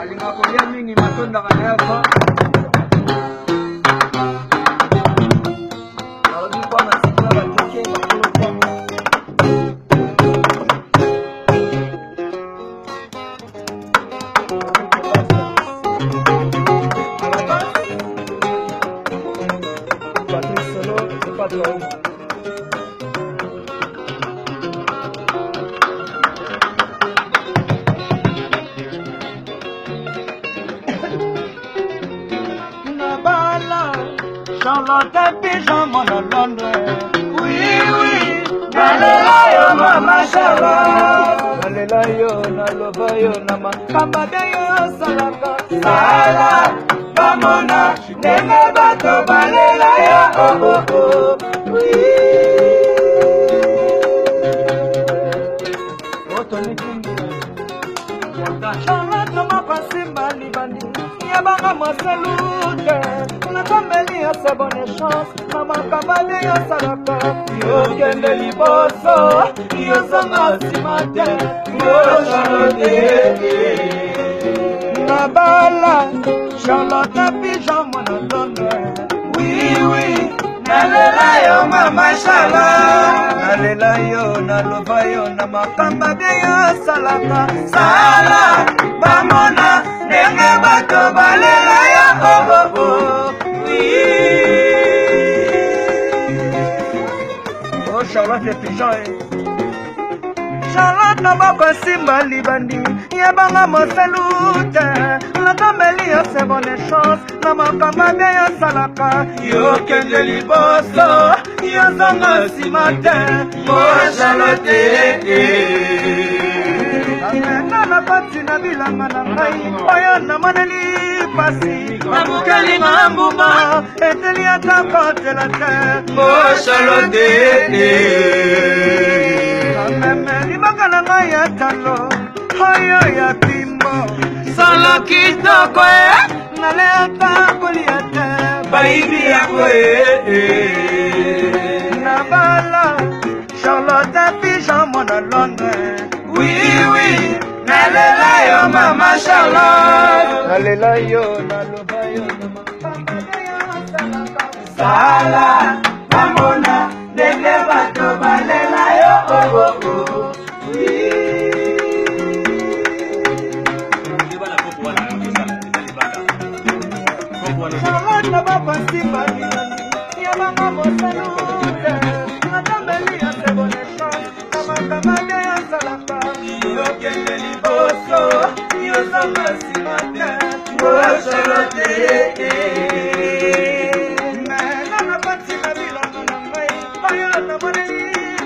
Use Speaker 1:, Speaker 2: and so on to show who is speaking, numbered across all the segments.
Speaker 1: Alinga kulia mingi matunda kanayapa. Alagi kwa masikula bateke bakulu kwa. Patrice Solo, c'est pas toi. Charlotte Pigeon, mon Londres. Oui, oui, nalela yo mama Charlotte. Nalela yo, naloba yo, nama kambade yo salaka. Sala, bamona, ndenge bato balela yo, oh oh oh. Oui. Otonikingi. Charlotte mama simba libandi. Yabanga moselute. Nakambeli ya sa bonne chance. Mama kabale ya salaka. Yo kende liboso. Yo zonga simate. Yo Charlotte. Nabala. Charlotte Pigeon mona Londres. Oui, oui. Nalela yo mama Charlotte. Nalela yo naloba yo na makamba de yo salaka. Sala bamona ndenge bato balela yo oh oh oh. Oui. Oh Charlotte Pigeon. Charlotte na bako simba libandi. Yabanga moselute. Nakambeli yo se bonne chance. Na makamba de yo salaka. Yo kende liboso. Yo zonga simate. Oh Charlotte. Amena na pati na bilanga na ngai. Oyo na moneli pasi. Namukeli ngambuma. Eteli atakote la te. Oh Charlotte. Ameme libaka na ngai ya talo. Oyo ya pimbo. Solo kitoko naleta kuliate. Baby yako Nabala. Charlotte Pigeon mona Londres. Oui, oui, nalela yo mama Charlotte. Nalela yo, naloba yo, sala, mamona, ndenge bato balela yo, oh oh oh. Oui. Charlotte na bapa simba libandi, yabanga moselute. Nakambeli ya se bonne chance, kama ya salaka. Yo kende liboso, yo zonga simate. Oh Charlotte. Mena na pati na bilanga na ngai. Oyo na moneli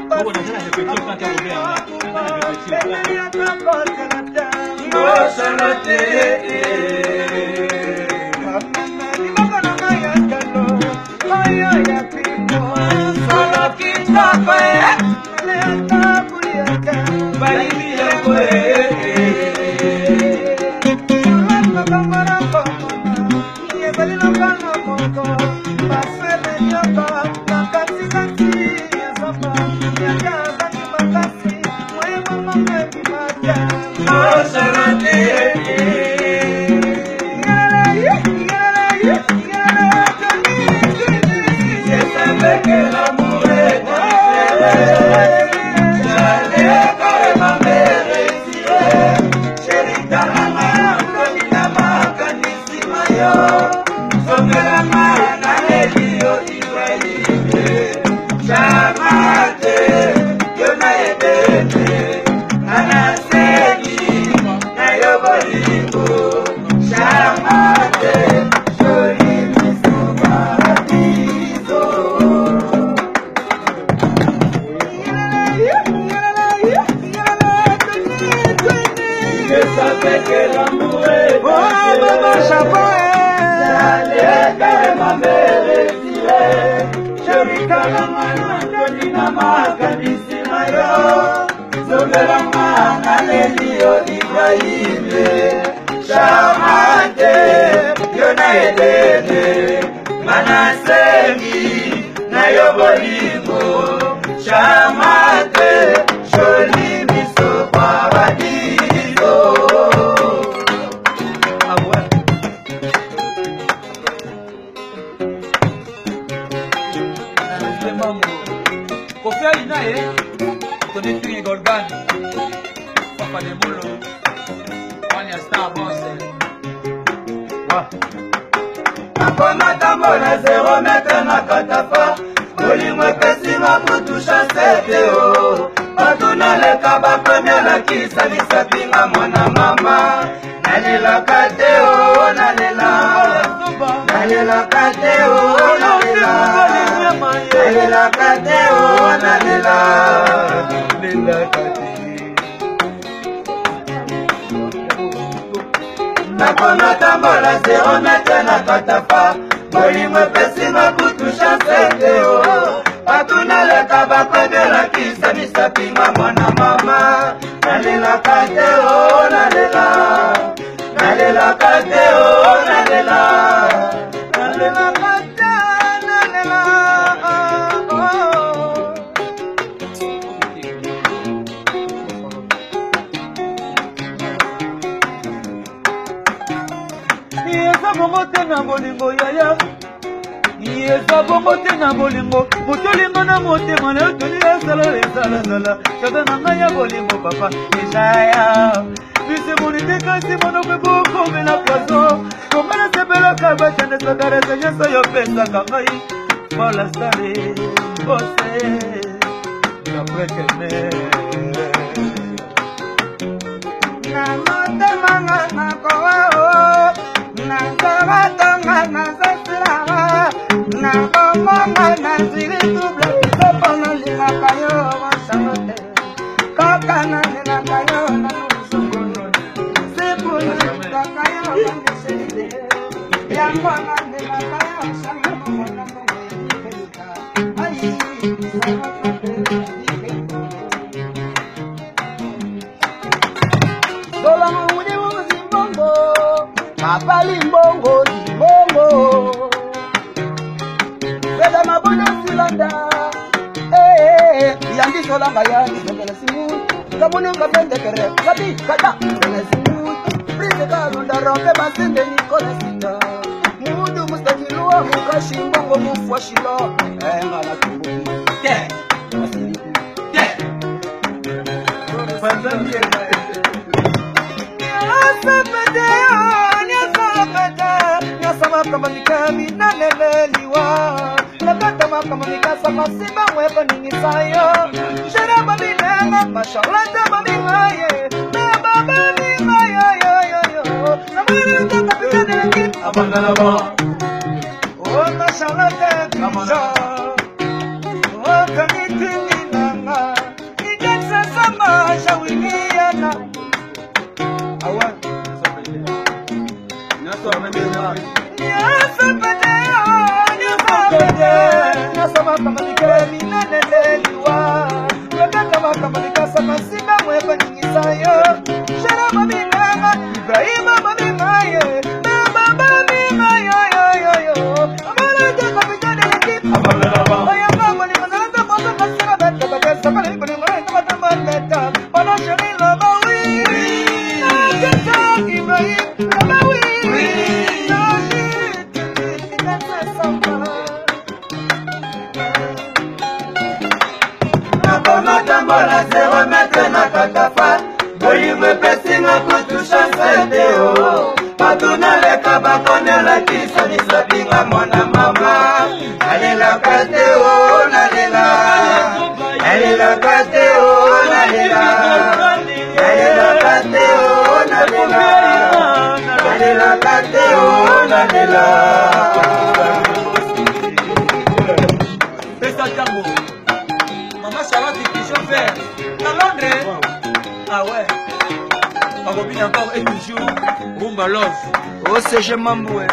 Speaker 1: pasi. Beli ya takote na te. Oh Charlotte. Amena libaka na ngai ya kalo. Oyo ya pimo. Solo kitoko naleta kuliate. Baby yako Manasemi na na yo bolingo chamate joli miso paradiso. Ah ouais. Kofi Alina Tony Twin Golgan Papa de Molo Wanya Star Boss. Akona tambola 0 mètre na katafa bolingo pesi makutu chansete o batuna leka bakomi lakisa lisapinga mwana mama nalelaka te o nalelaka te o nalelaka te o nalelaka te. Nakona tambola 0 mètre na katafa bolingo pesi makutu chansete o batuna leka bakomi lakisa lisapinga mwana mama nalelaka te o nalelaka te o nalelaka te Yeza bongo te na bolingo yaya Yeza bongo te na bolingo Motolingo na motema na yotoli ezala Kata na ngai ya bolingo papa Ejaya Bise monite kasi monokwe boko mena poison Kongana sebelaka batende sakarese nyesa yo pesaka ngai Mola stare Ose Kaprekene Na motema nga kowa Nazabatonga nazasiraga Nabomonga nazili double Sopona lingaka yo Wasanote Kaka na lingaka yo Nanusukono Sipuna lingaka yo Nanuselide Yambona lingaka yo Sangamo mona mona Yikeka Ayi Solamo udi uzimbongo Papa limbongo, limbongo Veda mabono silanda Yandi solanga ya Nengele simu Kabuni mkapende kere Kabi kata Nengele simu Prise kalunda rompe Basinde nikole sita Mudu mustajilua Mukashi mbongo mufwa shilo Ngala tumbuki Yeah Yeah Panzambie Kama mikami na leleliwa Nakata makama mikasa masiba mweba ningisayo Shera babinenga mashalata babingaye Na baba bingaye Na mwere kapita nilekit Abangalaba Oh mashalata kisha Oh kamiti ninanga Ijaksa sama shawiniana Awan Naso amemena Nasama kama nikemi na neleliwa Nakata kama nikasa masiba mweba ningisayo Shara mabinanga Ibrahima mabingaye Na baba bingaye Amara jaka pitane lekip Aya kama ni mazalata moza kasira beta Bakesa kama ni kuni mwana Kamata maneta Pana shari labawi Nakata Ibrahim labawi Natambola 0 mètre na katafa bolingo pesinga kutu chansete o batuna leka bakonela kisa misapinga mwana mama nalelaka te o nalelaka te o nalelaka te o nalelaka te o nalela Pesa Django Maman Charlotte qui chauffeur à Londres. Ah ouais. On revient encore et toujours Rumba Love. Oh c'est je m'emboué.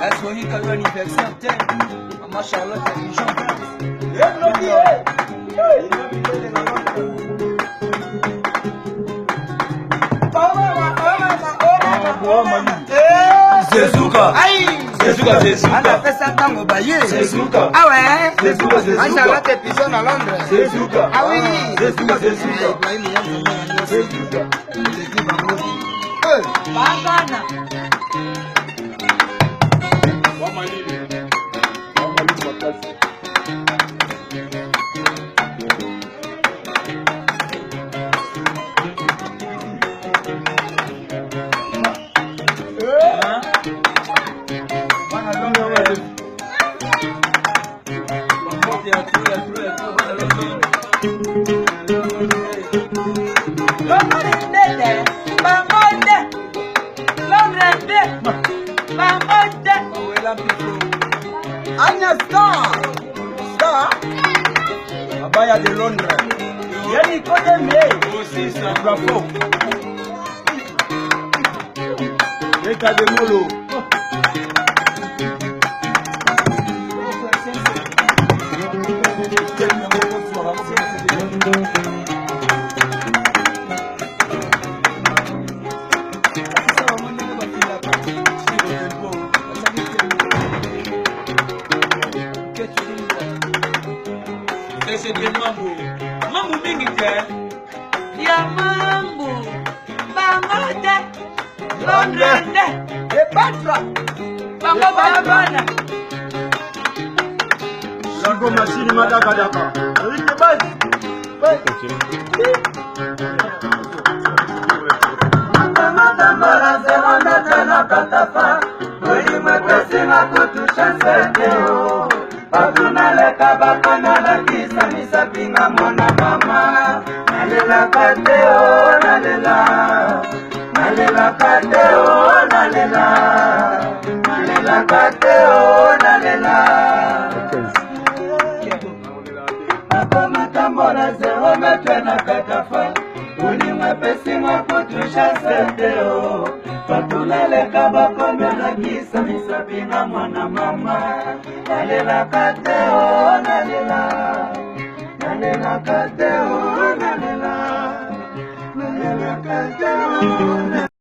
Speaker 1: Est-ce qu'on y a un anniversaire? Maman Charlotte qui chauffeur. C'est Zouka. Aïe. ana pesa tango baye ah ouais Charlotte Epigeon à Londres ah oui Bangana Anya Star Abaya de Londres Yani Kode Me aussi c'est bravo L'état de Molo Mambo mingi te ya mambo bangote Londres e patra bango bana Sango machine madaka daka Rike basi Mara zeranda tena katafa Wili mwepesi na kutusha seteo Batunaleka bakana kisa nisapinga mwana mama Nalela kateo nalela Nalela kateo nalela Nalela kateo nalela Akoma tambora zero metwena katafa Uli mwepesi mwakutusha seteo Batunaleka bakana kisa nisapinga mwana mama Nalela kateo nalela Nalela kateo nalela Nalela kateo